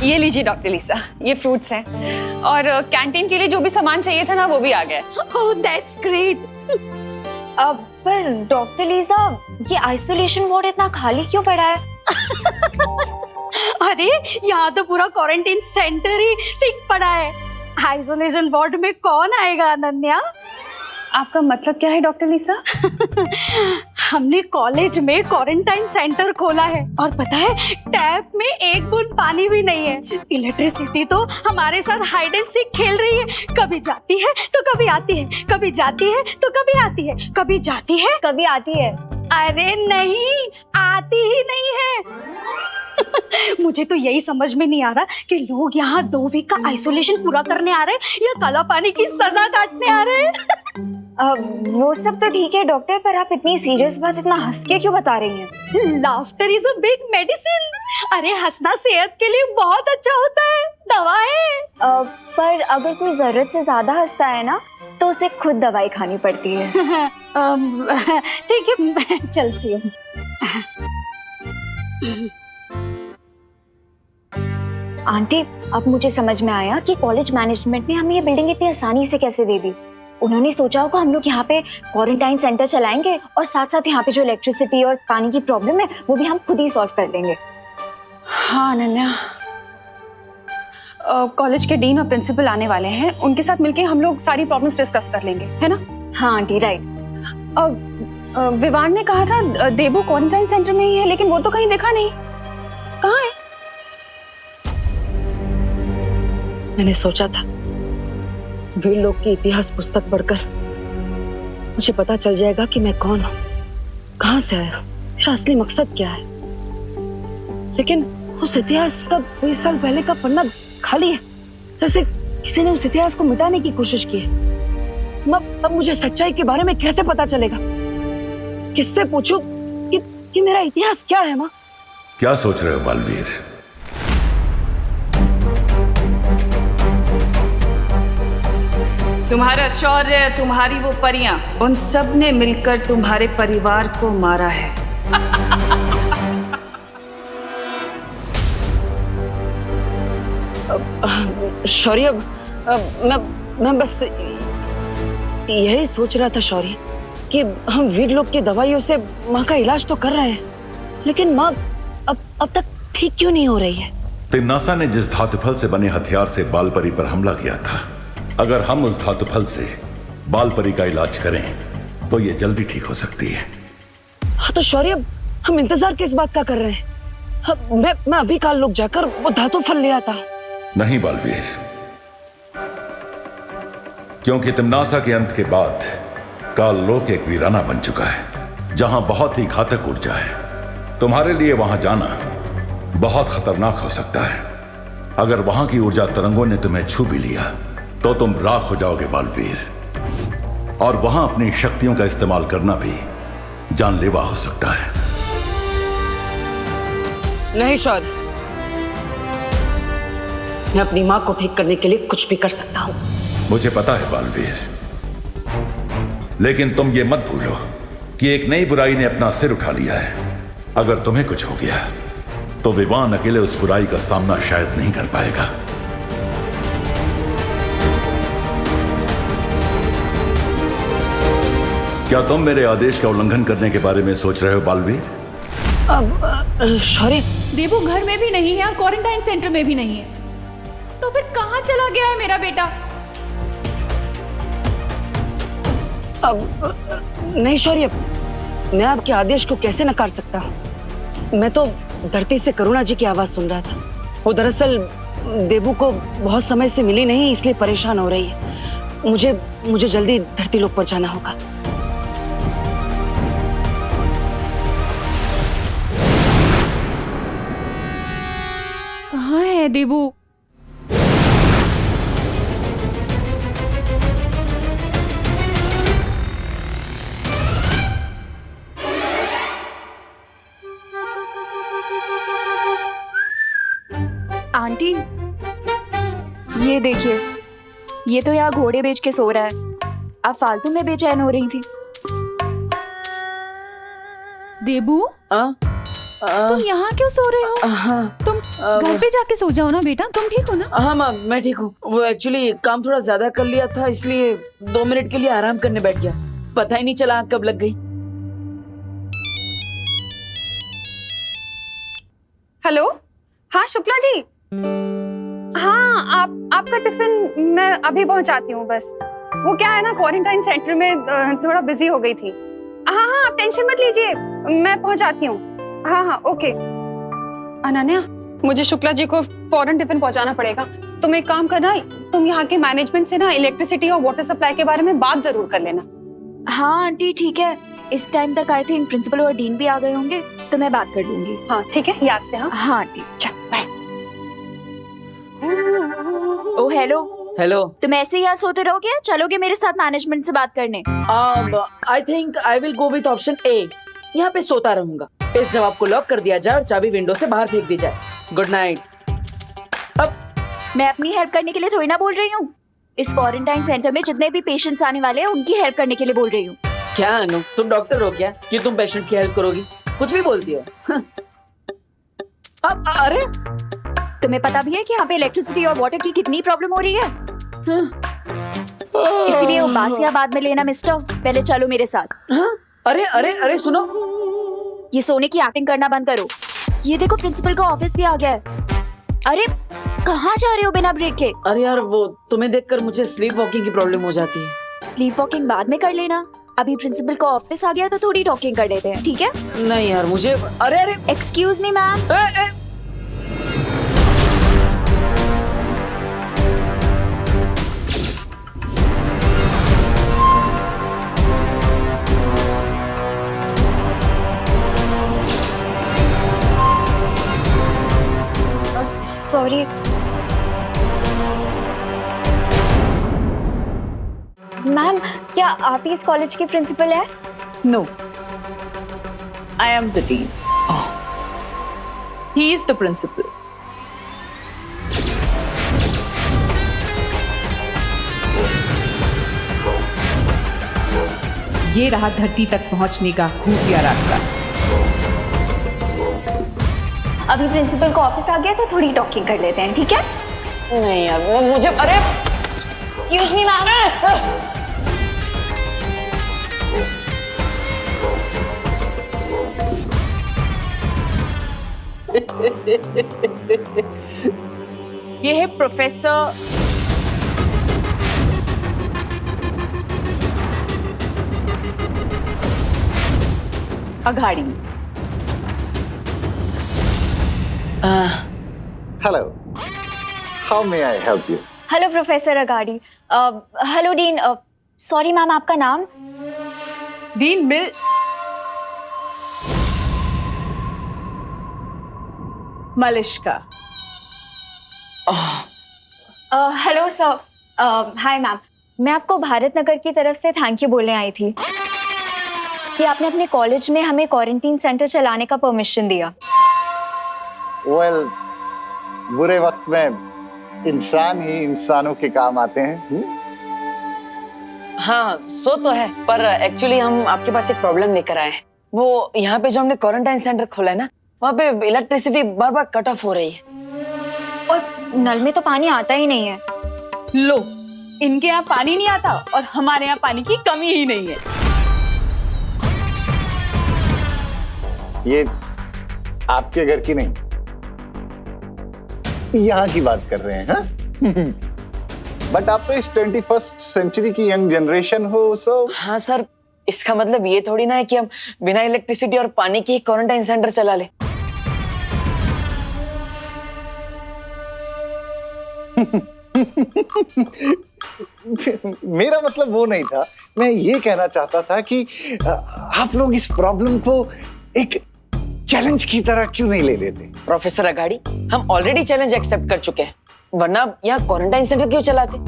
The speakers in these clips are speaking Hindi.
ये लीजिए डॉक्टर लिसा, ये फ्रूट्स हैं और कैंटीन के लिए जो भी सामान चाहिए था ना वो भी आ गया। Oh that's great. पर डॉक्टर लिसा, ये आइसोलेशन वार्ड इतना खाली क्यों पड़ा है? अरे यहाँ तो पूरा क्वारंटाइन सेंटर ही सिक पड़ा है। आइसोलेशन वार्ड में कौन आएगा अनन्या? आपका मतलब क्या है डॉक्टर लिसा? हमने कॉलेज में क्वारंटाइन सेंटर खोला है और पता है टैप में एक बूंद पानी भी नहीं है। इलेक्ट्रिसिटी तो हमारे साथ हाइड एंड सीक खेल रही है, कभी जाती है तो कभी आती है, कभी जाती है तो कभी आती है, कभी जाती है कभी आती है। अरे नहीं, आती ही नहीं है। मुझे तो यही समझ में नहीं आ रहा कि लोग यहाँ 2 वीक का आइसोलेशन पूरा करने आ रहे हैं या काला पानी की सजा काटने आ रहे हैं। वो सब तो ठीक है डॉक्टर, पर आप इतनी सीरियस बात इतना हंस के क्यों बता रही हैं? Laughter is a big medicine. अरे हंसना सेहत के लिए बहुत अच्छा होता है, दवा है। पर अगर कोई जरूरत से ज्यादा हंसता है ना तो उसे खुद दवाई खानी पड़ती है। ठीक है, मैं चलती हूँ। आंटी, अब मुझे समझ में आया कि कॉलेज मैनेजमेंट ने हमें ये बिल्डिंग इतनी आसानी से कैसे दे दी। उन्होंने सोचा होगा हम लोग यहाँ पे क्वारंटाइन सेंटर चलाएंगे और साथ साथ यहाँ पे जो इलेक्ट्रिसिटी और पानी की प्रॉब्लम है वो भी हम खुद ही सॉल्व कर लेंगे। हाँ अनन्या, कॉलेज के डीन और प्रिंसिपल आने वाले हैं, उनके साथ मिलके हम लोग सारी प्रॉब्लम्स डिस्कस कर लेंगे, है ना? हाँ आंटी, राइट। विवान ने कहा था देबू क्वारंटाइन सेंटर में ही है, लेकिन वो तो कहीं दिखा नहीं। कहाँ है? मैंने सोचा था वीर लोग की इतिहास पुस्तक पढ़कर मुझे पता चल जाएगा कि मैं कौन हूँ, कहाँ से आया, मेरा असली मकसद क्या है। लेकिन उस इतिहास का 20 साल पहले का पन्ना खाली है, जैसे किसी ने उस इतिहास को मिटाने की कोशिश की है। अब मुझे सच्चाई के बारे में कैसे पता चलेगा? किससे पूछूं कि मेरा इतिहास क्या है? माँ, क्या सोच रहे हो बालवीर? तुम्हारा शौर्य, तुम्हारी वो परियां, उन सब ने मिलकर तुम्हारे परिवार को मारा है। शौर्य, मैं बस यही सोच रहा था शौर्य कि हम वीर लोग की दवाइयों से माँ का इलाज तो कर रहे हैं, लेकिन माँ अब तक ठीक क्यों नहीं हो रही है? तिम्नासा ने जिस धातुफल से बने हथियार से बालपरी पर हमला किया था, अगर हम उस धातुफल से बालपरी का इलाज करें तो ये जल्दी ठीक हो सकती है। हाँ तो शौर्य, हम इंतजार किस बात का कर रहे हैं? मैं अभी काल लोग जाकर वो धातु फल ले आता। नहीं बालवीर, क्योंकि तिम्नासा के अंत के बाद काल लोक एक वीराना बन चुका है जहां बहुत ही घातक ऊर्जा है। तुम्हारे लिए वहां जाना बहुत खतरनाक हो सकता है। अगर वहां की ऊर्जा तरंगों ने तुम्हें छू भी लिया तो तुम राख हो जाओगे बालवीर, और वहां अपनी शक्तियों का इस्तेमाल करना भी जानलेवा हो सकता है। नहीं शौर्य, मैं अपनी माँ को ठीक करने के लिए कुछ भी कर सकता हूँ। मुझे पता है बालवीर, लेकिन तुम ये मत भूलो कि एक नई बुराई ने अपना सिर उठा लिया है। अगर तुम्हें कुछ हो गया तो विवान अकेले उस बुराई का सामना शायद नहीं कर पाएगा। क्या तुम मेरे आदेश का उल्लंघन करने के बारे में सोच रहे हो बालवीर? अब शौर्य, देबू घर में भी नहीं है और क्वारंटाइन सेंटर में भी नहीं है, तो फिर कहाँ चला गया है मेरा बेटा? अब नहीं शौर्य, मैं आपके आदेश को कैसे नकार सकता हूँ? मैं तो धरती से करुणा जी की आवाज सुन रहा था। वो दरअसल देबू को बहुत समय से मिली नहीं, इसलिए परेशान हो रही है। मुझे जल्दी धरती लोक पर जाना होगा। कहाँ है देबू? आंटी, ये देखिए, ये तो यहाँ घोड़े बेच के सो रहा है। अब फालतू में बेचैन हो रही थी। देबू, तुम यहाँ क्यों सो रहे हो? हाँ। तुम घर पे जाके सो जाओ ना बेटा, तुम ठीक हो ना? हाँ माँ, मैं ठीक हूँ। वो एक्चुअली काम थोड़ा ज्यादा कर लिया था, इसलिए 2 मिनट के लिए आराम करने बैठ गया। पता ही नहीं चला आँख कब लग गई। हेलो, हाँ शुक्ला जी। हाँ, आपका टिफिन मैं अभी पहुंचाती हूँ बस। वो क्या है ना, क्वारंटाइन सेंटर में थोड़ा बिजी हो गई थी। हाँ हाँ, आप टेंशन मत लीजिए, मैं पहुंचाती हूँ। हाँ हाँ, ओके। अनन्या, मुझे शुक्ला जी को फौरन टिफिन पहुंचाना पड़ेगा। तुम एक काम करना, तुम यहाँ के मैनेजमेंट से ना इलेक्ट्रिसिटी और वाटर सप्लाई के बारे में बात जरूर कर लेना। हाँ आंटी ठीक है, इस टाइम तक आई थिंक प्रिंसिपल और डीन भी आ गए होंगे, तो मैं बात कर लूंगी। हाँ ठीक है, याद से। हाँ हाँ आंटी। चल बाय। ओ हेलो, हेलो। तुम ऐसे ही यहाँ सोते रहोगे, चलोगे मेरे साथ मैनेजमेंट से बात करने? I think I will go with option A. यहाँ पे सोता रहूंगा। इस जवाब को लॉक कर दिया जाए और चाबी विंडो से बाहर फेंक दी जाए। Good night. अब मैं अपनी हेल्प करने के लिए थोड़ी ना बोल रही हूँ। इस क्वारंटाइन सेंटर में जितने भी पेशेंट्स आने वाले हैं उनकी हेल्प करने के लिए बोल रही हूँ। क्या अनु, तुम डॉक्टर हो क्या कि तुम पेशेंट्स की हेल्प करोगी? कुछ भी बोलती हो। अब अरे, तुम्हें पता भी है कि यहाँ पे इलेक्ट्रिसिटी और वाटर की कितनी प्रॉब्लम हो रही है? इसीलिए वो बासियां बाद में लेना मिस्टर, पहले चलो मेरे साथ। हाँ? अरे अरे अरे सुनो, ये सोने की एक्टिंग करना बंद करो। ये देखो प्रिंसिपल का ऑफिस भी आ गया है। अरे कहाँ जा रहे हो बिना ब्रेक के? अरे यार वो तुम्हें देखकर मुझे स्लीप वॉकिंग की प्रॉब्लम हो जाती है। स्लीप वॉकिंग बाद में कर लेना, अभी प्रिंसिपल का ऑफिस आ गया तो थोड़ी टॉकिंग कर लेते हैं, ठीक है? नहीं यार मुझे, अरे अरे excuse me ma'am. Sorry ma'am, क्या आप ही इस कॉलेज की प्रिंसिपल है? No, I am the dean. He is the principal. ये रहा धरती तक पहुंचने का खुफिया रास्ता। अभी प्रिंसिपल का ऑफिस आ गया तो थोड़ी टॉकिंग कर लेते हैं, ठीक है? नहीं यार वो मुझे, अरे एक्सक्यूज मी मैम। ये है professor Aghadi. Hello. How may I help you? Hello professor Agadi. Hello dean. Sorry ma'am, आपका नाम? डीन मिल Malishka. Hello sir. Hi ma'am, मैं आपको भारत नगर की तरफ से थैंक यू बोलने आई थी कि आपने अपने कॉलेज में हमें क्वारंटीन सेंटर चलाने का परमिशन दिया। Well, बुरे वक्त में इंसान ही इंसानों के काम आते हैं। हाँ सो तो है, पर एक्चुअली हम आपके पास एक प्रॉब्लम लेकर आए हैं। वो यहाँ पे जो हमने क्वारंटाइन सेंटर खोला है ना, वहाँ पे इलेक्ट्रिसिटी बार बार कट ऑफ हो रही है। और नल में तो पानी आता ही नहीं है। लो, इनके यहाँ पानी नहीं आता और हमारे यहाँ पानी की कमी ही नहीं है। ये आपके घर की नहीं, यहाँ की बात कर रहे हैं। हाँ? बट आप तो इस 21st सेंचुरी की यंग जनरेशन हो, सो हाँ सर, इसका मतलब ये थोड़ी ना है कि हम बिना इलेक्ट्रिसिटी और पानी के क्वारंटाइन सेंटर चला ले। मेरा मतलब वो नहीं था। मैं ये कहना चाहता था कि आप लोग इस प्रॉब्लम को एक चैलेंज की तरह क्यों नहीं ले लेते? प्रोफेसर अगाड़ी, हम ऑलरेडी चैलेंज एक्सेप्ट कर चुके हैं, वरना यहाँ क्वारंटाइन सेंटर क्यों चलाते?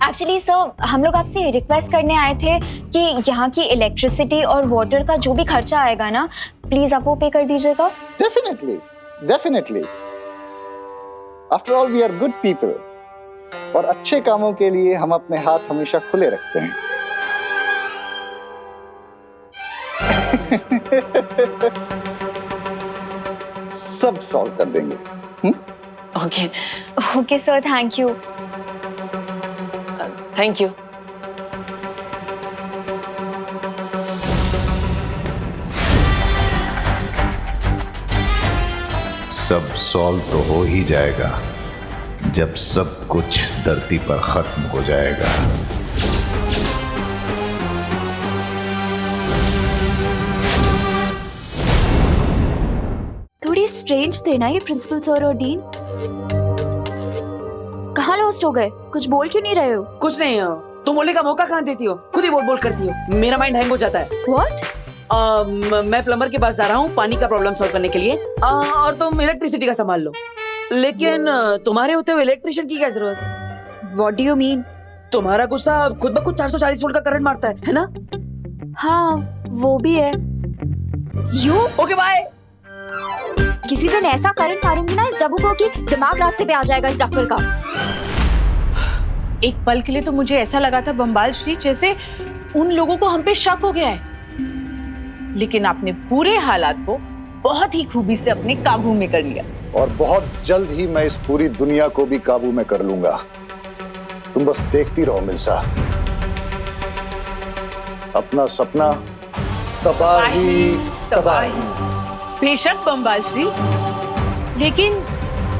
एक्चुअली सर, हम लोग आपसे रिक्वेस्ट करने आए थे कि यहाँ की इलेक्ट्रिसिटी और वाटर का जो भी खर्चा आएगा ना, प्लीज आप वो पे कर दीजिएगा। Definitely, definitely. After all we are good people, और अच्छे कामों के लिए हम अपने हाथ हमेशा खुले रखते हैं। सब सॉल्व कर देंगे। Okay, okay sir, thank you. Thank you. सब सॉल्व तो हो ही जाएगा जब सब कुछ धरती पर खत्म हो जाएगा। थोड़ी स्ट्रेंज थे ना ये प्रिंसिपल सर और डीन। कहाँ लॉस्ट हो गए? कुछ बोल क्यों नहीं रहे हो? कुछ नहीं हो, तुम बोलने का मौका कहाँ देती हो? खुद ही बोल बोल करती हो। मेरा माइंड हैंग हो जाता है। What? मैं प्लम्बर के पास जा रहा हूँ पानी का प्रॉब्लम सॉल्व करने के लिए, और तुम इलेक्ट्रिसिटी का संभाल लो। लेकिन तुम्हारे होते हुए इलेक्ट्रिशियन की क्या जरूरत? What do you mean? तुम्हारा गुस्सा खुद ब खुद 440 वोल्ट का करंट मारता है ना? हाँ, वो भी है। You okay bye. किसी दिन ऐसा करंट मारूंगी ना इस डब्बू को कि दिमाग रास्ते पे आ जाएगा इस डफर का। एक पल के लिए तो मुझे ऐसा लगा था बम्बाल श्री जैसे उन लोगों को हम पे शक हो गया है, लेकिन आपने पूरे हालात को बहुत ही खूबी से अपने काबू में कर लिया। और बहुत जल्द ही मैं इस पूरी दुनिया को भी काबू में कर लूंगा। तुम बस देखती रहो मिल्सा। अपना सपना तबाही तबाही। बेशक बम्बाल श्री, लेकिन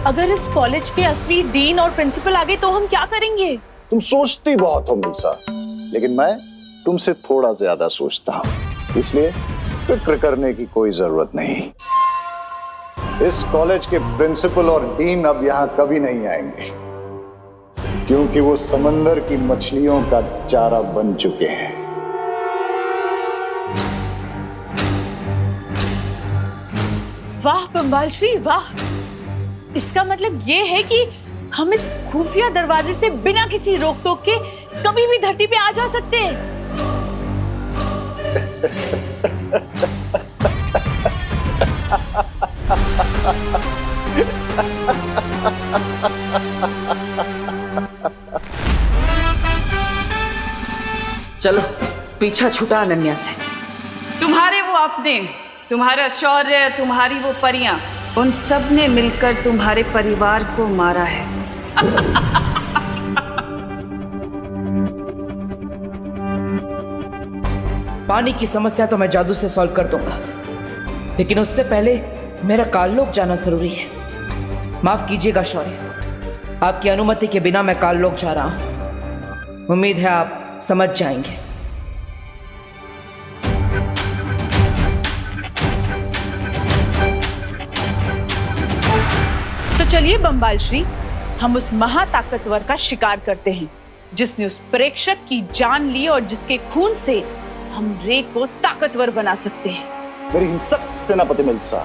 अगर इस कॉलेज के असली डीन और प्रिंसिपल आ गए तो हम क्या करेंगे? तुम सोचती बहुत हो मिल्सा, लेकिन मैं तुमसे थोड़ा ज्यादा सोचता हूँ, इसलिए फिक्र करने की कोई जरूरत नहीं। इस कॉलेज के प्रिंसिपल और डीन अब यहाँ कभी नहीं आएंगे, क्योंकि वो समंदर की मछलियों का चारा बन चुके हैं। वाह बम्बाल श्री वाह, इसका मतलब ये है कि हम इस खुफिया दरवाजे से बिना किसी रोक टोक के कभी भी धरती पे आ जा सकते हैं। चलो पीछा छूटा अनन्या से। तुम्हारे वो अपने, तुम्हारा शौर्य, तुम्हारी वो परियां, उन सब ने मिलकर तुम्हारे परिवार को मारा है। पानी की समस्या तो मैं जादू से सॉल्व कर दूंगा, लेकिन उससे पहले मेरा काललोक जाना जरूरी है। माफ कीजिएगा शौर्य, आपकी अनुमति के बिना मैं काललोक जा रहा हूं। उम्मीद है आप समझ जाएंगे। तो चलिए बम्बाल श्री, हम उस महाताकतवर का शिकार करते हैं जिसने उस प्रेक्षक की जान ली और जिसके खून से हम रे को ताकतवर बना सकते हैं। मेरी हिंसक सेनापति मिल्सा,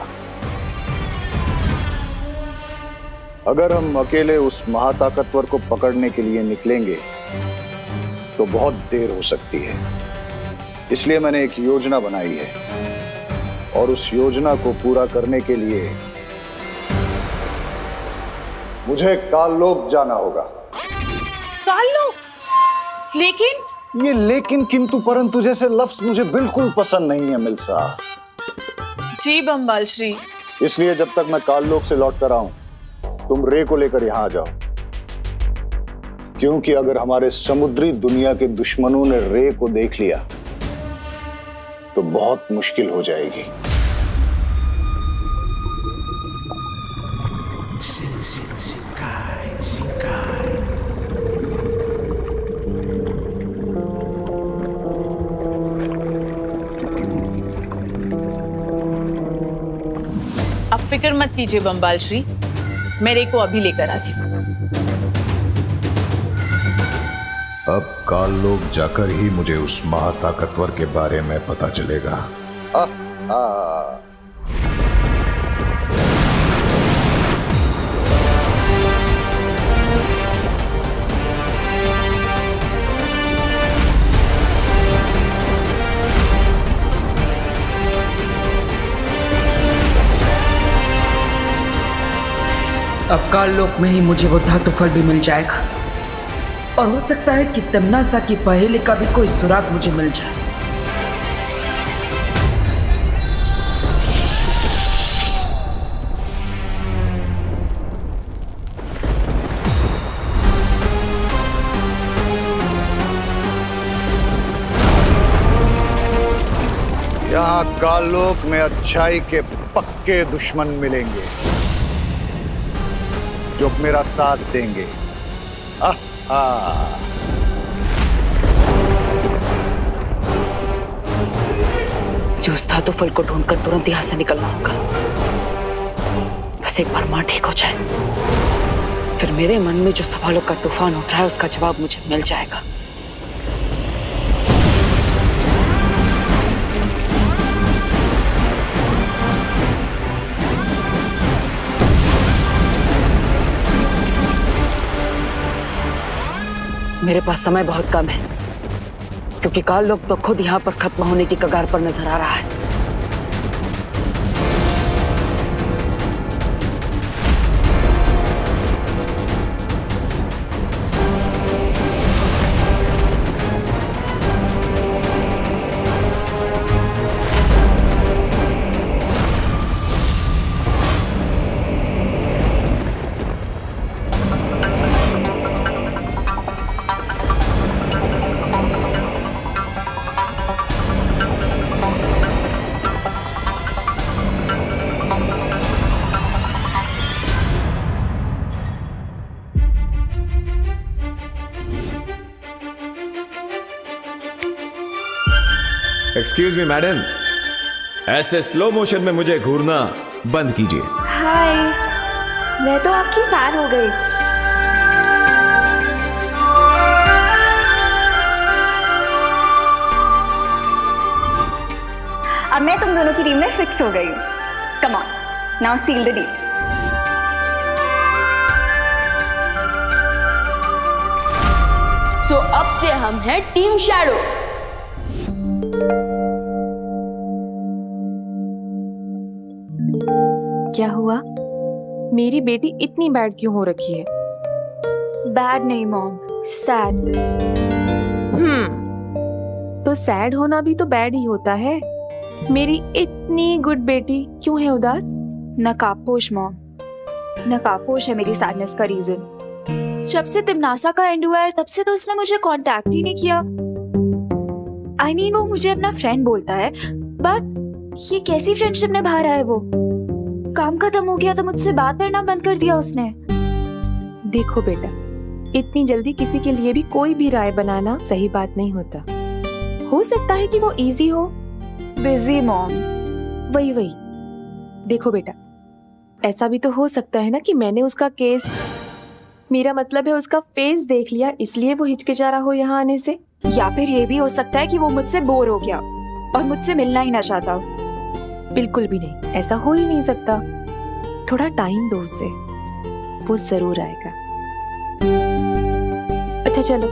अगर हम अकेले उस महाताकतवर को पकड़ने के लिए निकलेंगे तो बहुत देर हो सकती है। इसलिए मैंने एक योजना बनाई है, और उस योजना को पूरा करने के लिए मुझे काललोक जाना होगा। काललोक? लेकिन ये लेकिन किंतु परंतु जैसे लफ्ज मुझे बिल्कुल पसंद नहीं है मिल्सा। जी बम्बाल श्री। इसलिए जब तक मैं काललोक से लौट कर आऊं, तुम रे को लेकर यहां आ जाओ, क्योंकि अगर हमारे समुद्री दुनिया के दुश्मनों ने रे को देख लिया तो बहुत मुश्किल हो जाएगी। अब फिक्र मत कीजिए बम्बाल श्री, मैं रे को अभी लेकर आती हूँ। अब काललोक जाकर ही मुझे उस महाताकतवर के बारे में पता चलेगा। अब काललोक में ही मुझे वो धातु फल भी मिल जाएगा, और हो सकता है कि तमन्ना की पहेली का भी कोई सुराग मुझे मिल जाए। काललोक में अच्छाई के पक्के दुश्मन मिलेंगे जो मेरा साथ देंगे। जो उस धातु फल को ढूंढकर तुरंत यहां से निकलना होगा। बस एक बार मां ठीक हो जाए, फिर मेरे मन में जो सवालों का तूफान उठ रहा है उसका जवाब मुझे मिल जाएगा। मेरे पास समय बहुत कम है, क्योंकि काललोक तो खुद यहां पर खत्म होने की कगार पर नजर आ रहा है। एक्सक्यूज मी मैडम, ऐसे स्लो मोशन में मुझे घूरना बंद कीजिए। हाय, मैं तो आपकी फैन हो गई। अब मैं तुम दोनों की टीम में फिक्स हो गई हूँ। Come on, now seal the deal. So अब से हम हैं टीम शैडो। क्या हुआ? मेरी बेटी इतनी बैड क्यों हो रखी है? बैड नहीं मॉम, सैड। तो सैड होना भी तो बैड ही होता है। मेरी इतनी गुड बेटी क्यों है उदास? नकाबपोश मॉम, नकाबपोश है मेरी सैडनेस का रीजन। जब से तिमनासा का एंड हुआ है तब से तो उसने मुझे कांटेक्ट ही नहीं किया। I mean, वो मुझे अपना फ्रेंड बोलता है, बट ये कैसी फ्रेंडशिप निभा रहा है वो? काम खत्म हो गया तो मुझसे बात करना बंद कर दिया उसने। देखो बेटा, इतनी जल्दी किसी के लिए भी कोई भी राय बनाना सही बात नहीं होता। हो सकता है कि वो इजी हो। Busy mom. वही देखो बेटा, ऐसा भी तो हो सकता है ना कि मैंने उसका केस, मेरा मतलब है उसका फेस देख लिया, इसलिए वो हिचकिचा रहा हो यहाँ आने से। या फिर ये भी हो सकता है कि वो मुझसे बोर हो गया और मुझसे मिलना ही ना चाहता। बिल्कुल भी नहीं, ऐसा हो ही नहीं सकता। थोड़ा टाइम दो उसे, वो जरूर आएगा। अच्छा चलो,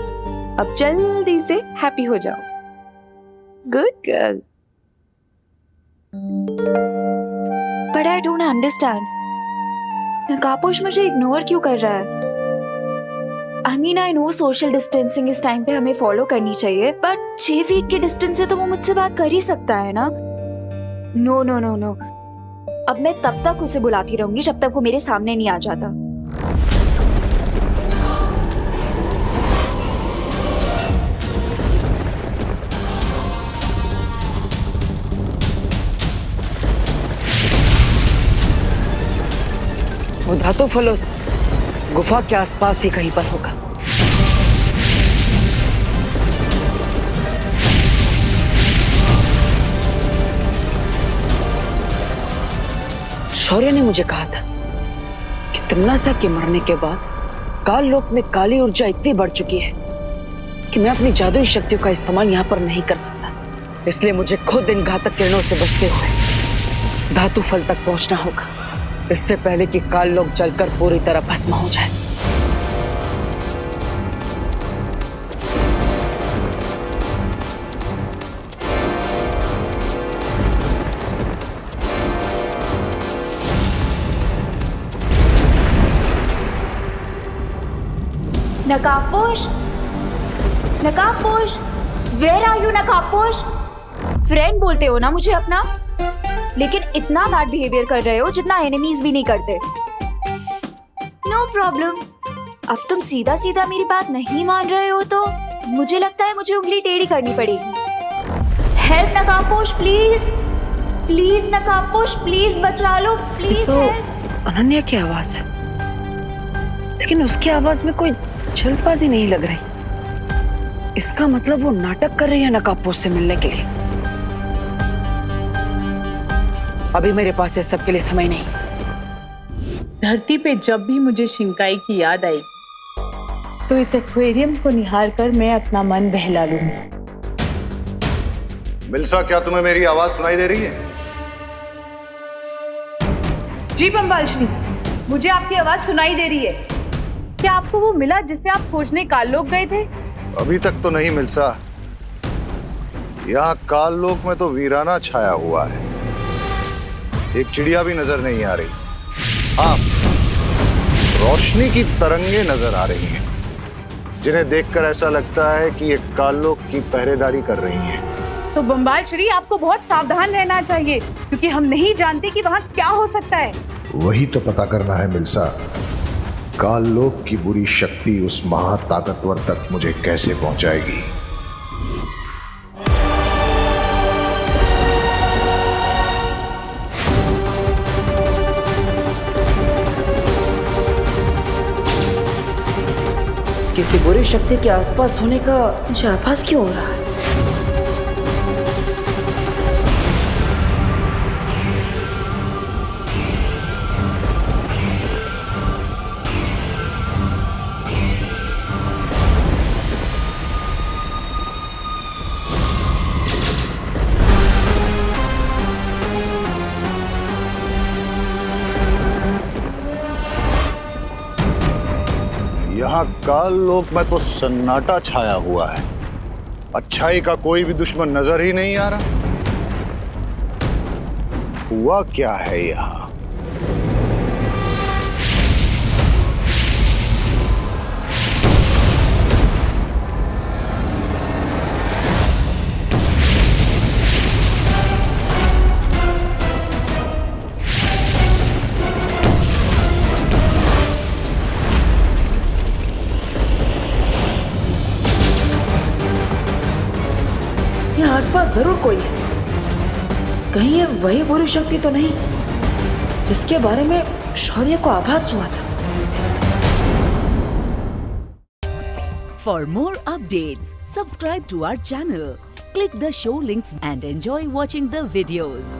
अब जल्दी से हैप्पी हो जाओ। Good girl. But I don't understand, नकाबपोश मुझे इग्नोर क्यों कर रहा है? I mean, I know social distancing इस टाइम पे हमें फॉलो करनी चाहिए, बट 6 फीट के डिस्टेंस से तो वो मुझसे बात कर ही सकता है ना? नो नो नो नो, अब मैं तब तक उसे बुलाती रहूंगी जब तक वो मेरे सामने नहीं आ जाता। वो धातु फलस गुफा के आसपास ही कहीं पर होगा। शौर्य ने मुझे कहा था कि तिमनासा के मरने के बाद काललोक में काली ऊर्जा इतनी बढ़ चुकी है कि मैं अपनी जादुई शक्तियों का इस्तेमाल यहाँ पर नहीं कर सकता। इसलिए मुझे खुद इन घातक किरणों से बचते हुए धातु फल तक पहुंचना होगा, इससे पहले कि काललोक जलकर पूरी तरह भस्म हो जाए। नकाबपोश, नकाबपोश, वेयर आर यू नकाबपोश? फ्रेंड बोलते हो ना मुझे अपना, लेकिन इतना बैड बिहेवियर कर रहे हो जितना एनिमीज भी नहीं करते। नो प्रॉब्लम, अब तुम सीधा सीधा मेरी बात नहीं मान रहे हो तो मुझे लगता है मुझे उंगली टेढ़ी करनी पड़ेगी। हेल्प नकाबपोश प्लीज। प्लीज नकाबपोश, प्लीज बचा लो, प्लीज तो हेल्प। अनन्या की आवाज है, लेकिन उसकी आवाज में कोई जल्दबाजी नहीं लग रही। इसका मतलब वो नाटक कर रही है नकाबपोश से मिलने के लिए। अभी मेरे पास इस सब के लिए समय नहीं। धरती पे जब भी मुझे शिंकाई की याद आई तो इस एक्वेरियम को निहार कर मैं अपना मन बहला लूंगी। मिल्सा, क्या तुम्हें मेरी आवाज सुनाई दे रही है? जी बम्बाल श्री, मुझे आपकी आवाज सुनाई दे रही है। क्या आपको वो मिला जिसे आप खोजने काललोक गए थे? अभी तक तो नहीं मिल्सा। यहाँ काललोक में तो वीराना छाया हुआ है, एक चिड़िया भी नजर नहीं आ रही। हाँ, रोशनी की तरंगे नजर आ रही हैं, जिन्हें देखकर ऐसा लगता है कि ये काललोक की पहरेदारी कर रही हैं। तो बम्बाल श्री, आपको बहुत सावधान रहना चाहिए, क्योंकि हम नहीं जानते कि वहाँ क्या हो सकता है। वही तो पता करना है मिल्सा। काललोक की बुरी शक्ति उस महाताकतवर तक मुझे कैसे पहुंचाएगी। किसी बुरी शक्ति के आसपास होने का मुझे आभास क्यों हो रहा है? यहाँ काललोक में तो सन्नाटा छाया हुआ है, अच्छाई का कोई भी दुश्मन नजर ही नहीं आ रहा। हुआ क्या है यहाँ? यहाँ आसपास जरूर कोई है। कहीं ये वही बुरी शक्ति तो नहीं जिसके बारे में शौर्य को आभास हुआ था। For more updates, subscribe to our channel, click the show links and enjoy watching the videos.